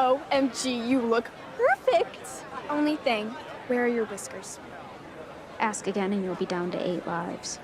OMG, you look perfect. Only thing, where are your whiskers? Ask again and you'll be down to 8 lives.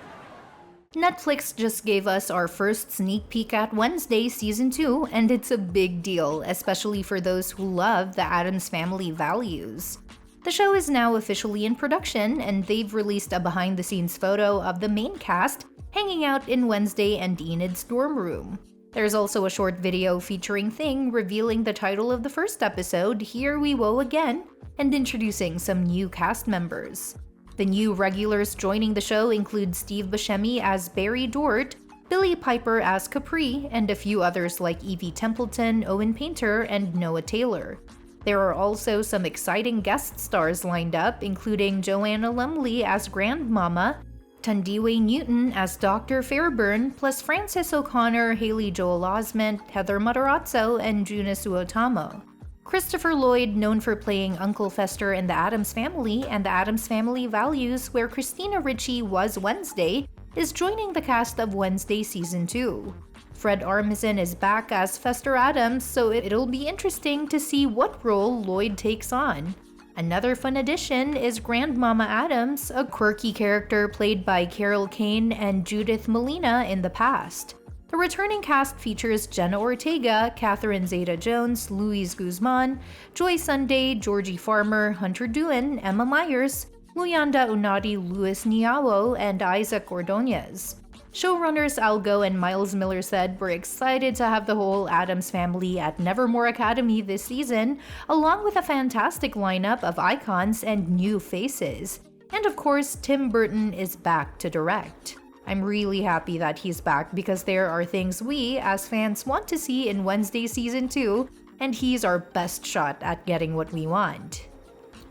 Netflix just gave us our first sneak peek at Wednesday Season 2, and it's a big deal, especially for those who love the Addams Family values. The show is now officially in production, and they've released a behind-the-scenes photo of the main cast hanging out in Wednesday and Enid's dorm room. There's also a short video featuring Thing revealing the title of the first episode, Here We Woe Again, and introducing some new cast members. The new regulars joining the show include Steve Buscemi as Barry Dort, Billy Piper as Capri, and a few others like Evie Templeton, Owen Painter, and Noah Taylor. There are also some exciting guest stars lined up, including Joanna Lumley as Grandmama, Tundiwe Newton as Dr. Fairburn, plus Frances O'Connor, Haley Joel Osment, Heather Matarazzo, and Juna Suotamo. Christopher Lloyd, known for playing Uncle Fester in The Addams Family and The Addams Family Values, where Christina Ricci was Wednesday, is joining the cast of Wednesday Season 2. Fred Armisen is back as Fester Addams, so it'll be interesting to see what role Lloyd takes on. Another fun addition is Grandmama Addams, a quirky character played by Carol Kane and Judith Molina in the past. The returning cast features Jenna Ortega, Catherine Zeta-Jones, Luis Guzmán, Joy Sunday, Georgie Farmer, Hunter Doohan, Emma Myers, Luyanda Unadi, Luis Niawo, and Isaac Ordonez. Showrunners Al Gough and Miles Millar said we're excited to have the whole Addams family at Nevermore Academy this season, along with a fantastic lineup of icons and new faces. And of course, Tim Burton is back to direct. I'm really happy that he's back because there are things we, as fans, want to see in Wednesday Season 2, and he's our best shot at getting what we want.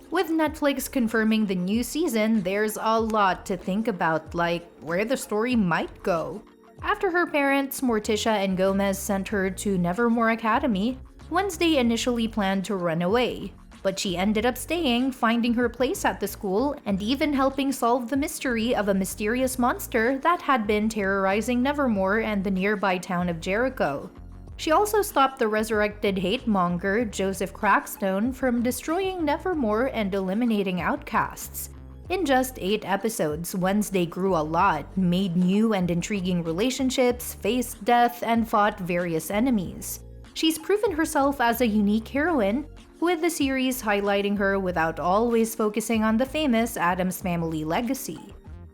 With Netflix confirming the new season, there's a lot to think about, like where the story might go. After her parents, Morticia and Gomez, sent her to Nevermore Academy, Wednesday initially planned to run away. But she ended up staying, finding her place at the school, and even helping solve the mystery of a mysterious monster that had been terrorizing Nevermore and the nearby town of Jericho. She also stopped the resurrected hate-monger, Joseph Crackstone, from destroying Nevermore and eliminating outcasts. In just 8 episodes, Wednesday grew a lot, made new and intriguing relationships, faced death, and fought various enemies. She's proven herself as a unique heroine, with the series highlighting her without always focusing on the famous Addams Family legacy.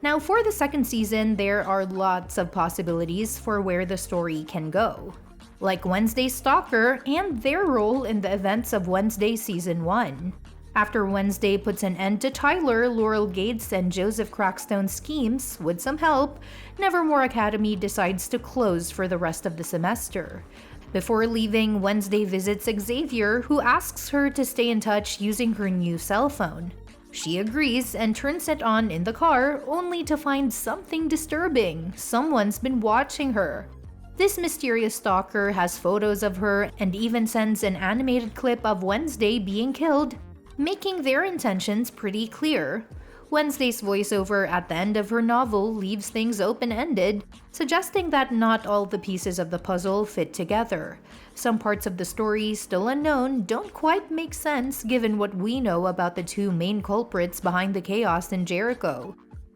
Now, for the second season, there are lots of possibilities for where the story can go, like Wednesday's stalker and their role in the events of Wednesday Season 1. After Wednesday puts an end to Tyler, Laurel Gates, and Joseph Crackstone's schemes, with some help, Nevermore Academy decides to close for the rest of the semester. Before leaving, Wednesday visits Xavier, who asks her to stay in touch using her new cell phone. She agrees and turns it on in the car, only to find something disturbing. Someone's been watching her. This mysterious stalker has photos of her and even sends an animated clip of Wednesday being killed, making their intentions pretty clear. Wednesday's voiceover at the end of her novel leaves things open-ended, suggesting that not all the pieces of the puzzle fit together. Some parts of the story, still unknown, don't quite make sense given what we know about the 2 main culprits behind the chaos in Jericho.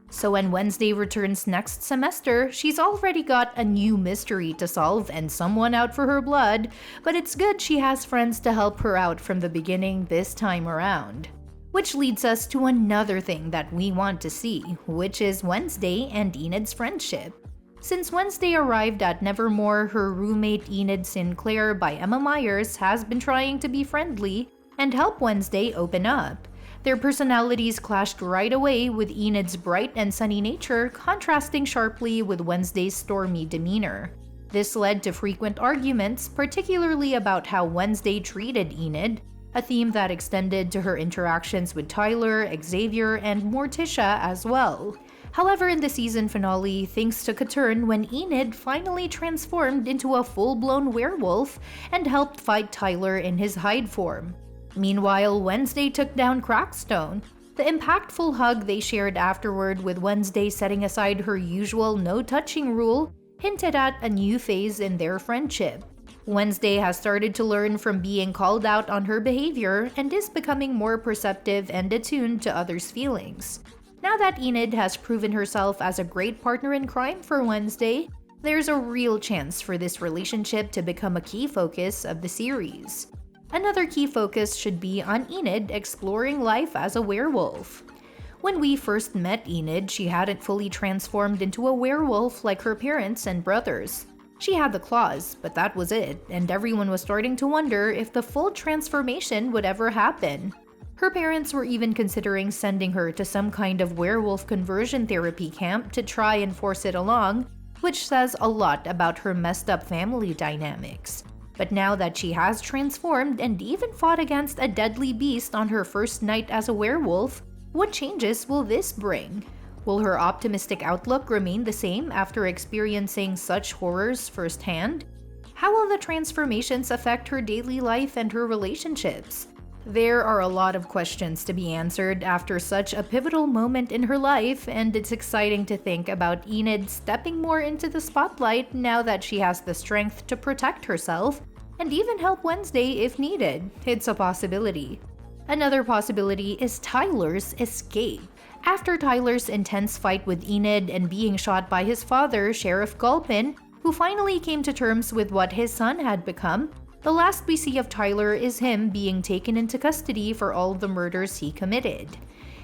So when Wednesday returns next semester, she's already got a new mystery to solve and someone out for her blood, but it's good she has friends to help her out from the beginning this time around. Which leads us to another thing that we want to see, which is Wednesday and Enid's friendship. Since Wednesday arrived at Nevermore, her roommate Enid Sinclair by Emma Myers has been trying to be friendly and help Wednesday open up. Their personalities clashed right away, with Enid's bright and sunny nature contrasting sharply with Wednesday's stormy demeanor. This led to frequent arguments, particularly about how Wednesday treated Enid, a theme that extended to her interactions with Tyler, Xavier, and Morticia as well. However, in the season finale, things took a turn when Enid finally transformed into a full-blown werewolf and helped fight Tyler in his Hyde form. Meanwhile, Wednesday took down Crackstone. The impactful hug they shared afterward, with Wednesday setting aside her usual no-touching rule, hinted at a new phase in their friendship. Wednesday has started to learn from being called out on her behavior and is becoming more perceptive and attuned to others' feelings. Now that Enid has proven herself as a great partner in crime for Wednesday, there's a real chance for this relationship to become a key focus of the series. Another key focus should be on Enid exploring life as a werewolf. When we first met Enid, she hadn't fully transformed into a werewolf like her parents and brothers. She had the claws, but that was it, and everyone was starting to wonder if the full transformation would ever happen. Her parents were even considering sending her to some kind of werewolf conversion therapy camp to try and force it along, which says a lot about her messed up family dynamics. But now that she has transformed and even fought against a deadly beast on her first night as a werewolf, what changes will this bring? Will her optimistic outlook remain the same after experiencing such horrors firsthand? How will the transformations affect her daily life and her relationships? There are a lot of questions to be answered after such a pivotal moment in her life, and it's exciting to think about Enid stepping more into the spotlight now that she has the strength to protect herself and even help Wednesday if needed. It's a possibility. Another possibility is Tyler's escape. After Tyler's intense fight with Enid and being shot by his father, Sheriff Gulpin, who finally came to terms with what his son had become, the last we see of Tyler is him being taken into custody for all the murders he committed.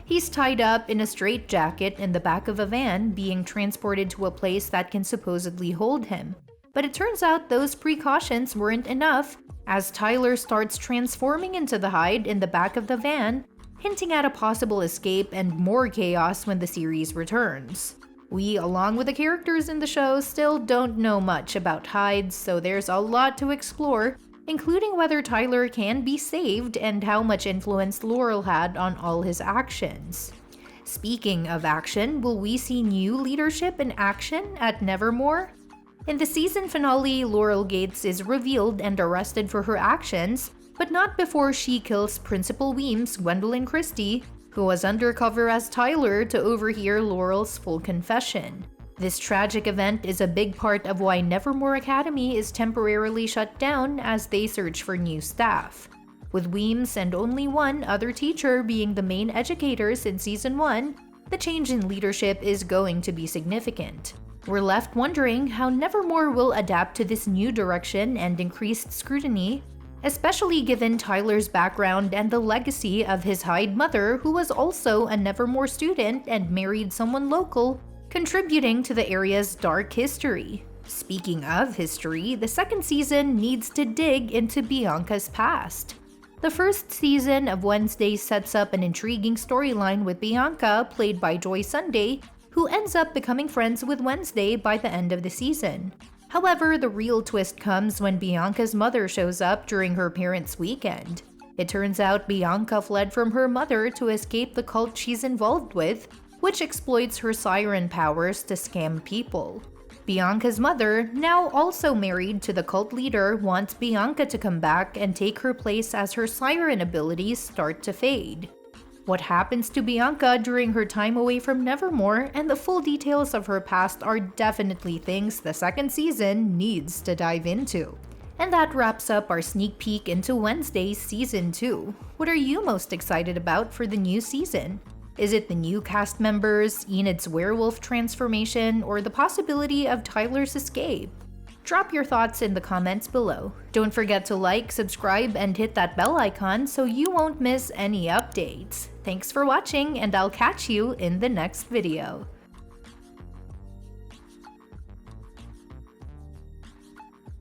He's tied up in a straitjacket in the back of a van, being transported to a place that can supposedly hold him. But it turns out those precautions weren't enough, as Tyler starts transforming into the hide in the back of the van, hinting at a possible escape and more chaos when the series returns. We, along with the characters in the show, still don't know much about hides, so there's a lot to explore, including whether Tyler can be saved and how much influence Laurel had on all his actions. Speaking of action, will we see new leadership in action at Nevermore? In the season finale, Laurel Gates is revealed and arrested for her actions, but not before she kills Principal Weems' Gwendoline Christie, who was undercover as Tyler to overhear Laurel's full confession. This tragic event is a big part of why Nevermore Academy is temporarily shut down as they search for new staff. With Weems and only one other teacher being the main educators in Season 1, the change in leadership is going to be significant. We're left wondering how Nevermore will adapt to this new direction and increased scrutiny, especially given Tyler's background and the legacy of his Hyde mother, who was also a Nevermore student and married someone local, contributing to the area's dark history. Speaking of history, the second season needs to dig into Bianca's past. The first season of Wednesday sets up an intriguing storyline with Bianca, played by Joy Sunday, who ends up becoming friends with Wednesday by the end of the season. However, the real twist comes when Bianca's mother shows up during her parents' weekend. It turns out Bianca fled from her mother to escape the cult she's involved with, which exploits her siren powers to scam people. Bianca's mother, now also married to the cult leader, wants Bianca to come back and take her place as her siren abilities start to fade. What happens to Bianca during her time away from Nevermore and the full details of her past are definitely things the second season needs to dive into. And that wraps up our sneak peek into Wednesday's Season 2. What are you most excited about for the new season? Is it the new cast members, Enid's werewolf transformation, or the possibility of Tyler's escape? Drop your thoughts in the comments below. Don't forget to like, subscribe, and hit that bell icon so you won't miss any updates. Thanks for watching, and I'll catch you in the next video.